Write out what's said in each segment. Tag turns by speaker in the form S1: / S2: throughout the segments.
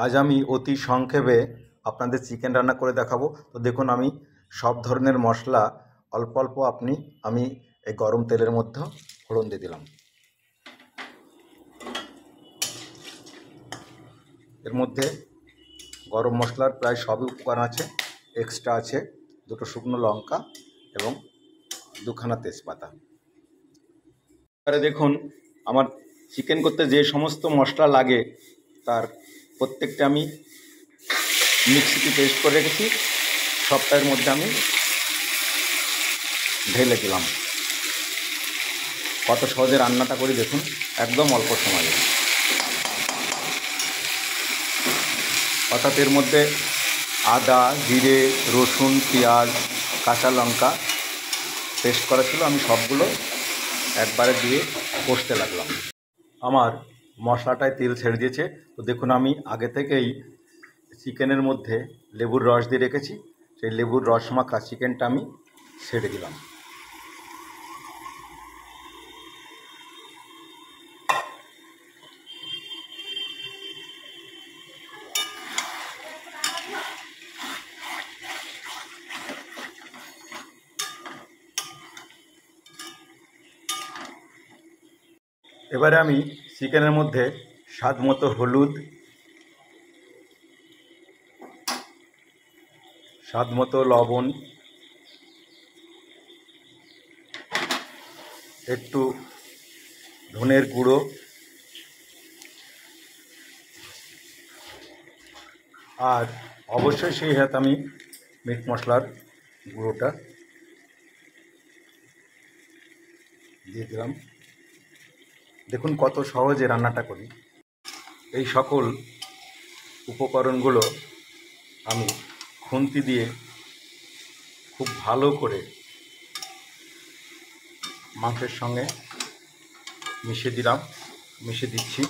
S1: আজ আমি অতি সংক্ষেপে আপনাদের চিকেন রান্না করে দেখাবো। তো দেখুন, আমি সব ধরনের মশলা অল্প অল্প আমি এই গরম তেলের মধ্যে ফোড়ন দিয়ে দিলাম। এর মধ্যে গরম মশলার প্রায় সবই উপকরণ আছে, এক্সট্রা আছে দুটো শুকনো লঙ্কা এবং দুখানা তেজপাতা। এবারে দেখুন, আমার চিকেন করতে যে সমস্ত মশলা লাগে তার প্রত্যেকটা আমি মিক্সিতে পেস্ট করে রেখেছি, সবটার মধ্যে আমি ঢেলে দিলাম। কত সহজে রান্নাটা করি দেখুন, একদম অল্প সময়ে। অর্থাৎ এর মধ্যে আদা, জিরে, রসুন, পেঁয়াজ, কাঁচা লঙ্কা পেস্ট করা ছিল, আমি সবগুলো একবারে দিয়ে কষতে লাগলাম। আমার মশলাটায় তেল ছেড়ে দিয়েছে। তো দেখুন, আমি আগে থেকেই চিকেনের মধ্যে লেবুর রস দিয়ে রেখেছি, সেই লেবুর রস মাখা চিকেনটা আমি ছেড়ে দিলাম। এবারে আমি চিকেনের মধ্যে স্বাদ মতো হলুদ, স্বাদ মতো লবণ, একটু ধনের গুঁড়ো আর অবশ্যই সেই হাতে আমি মিট মশলার গুঁড়োটা দিয়ে দিলাম। দেখুন কত সহজে রান্নাটা করি। এই সকল উপকরণগুলো আমি খুন্তি দিয়ে খুব ভালো করে মাংসের সঙ্গে মিশিয়ে দিচ্ছি।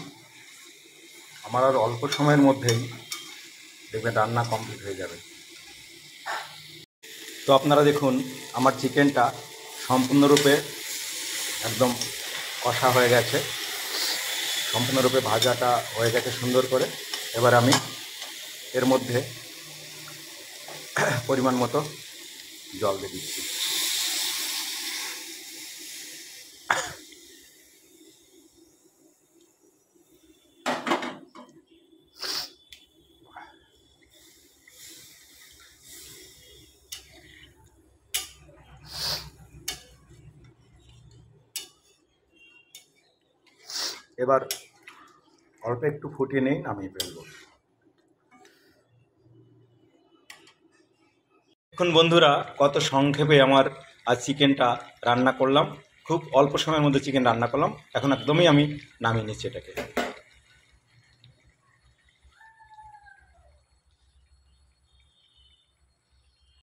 S1: আমার আর অল্প সময়ের মধ্যেই দেখবেন রান্না কমপ্লিট হয়ে যাবে। তো আপনারা দেখুন, আমার চিকেনটা সম্পূর্ণরূপে একদম কষা হয়ে গেছে, সম্পূর্ণরূপে ভাজাটা হয়ে গেছে সুন্দর করে। এবার আমি এর মধ্যে পরিমাণ মতো জল দিয়ে দিচ্ছি। এবার অল্প একটু ফুটিয়ে নিয়ে নামিয়ে ফেলবো। এখন বন্ধুরা, কত সংক্ষেপে আমার আজ চিকেনটা রান্না করলাম, খুব অল্প সময়ের মধ্যে চিকেন রান্না করলাম। এখন একদমই আমি নামিয়ে নিচ্ছি এটাকে।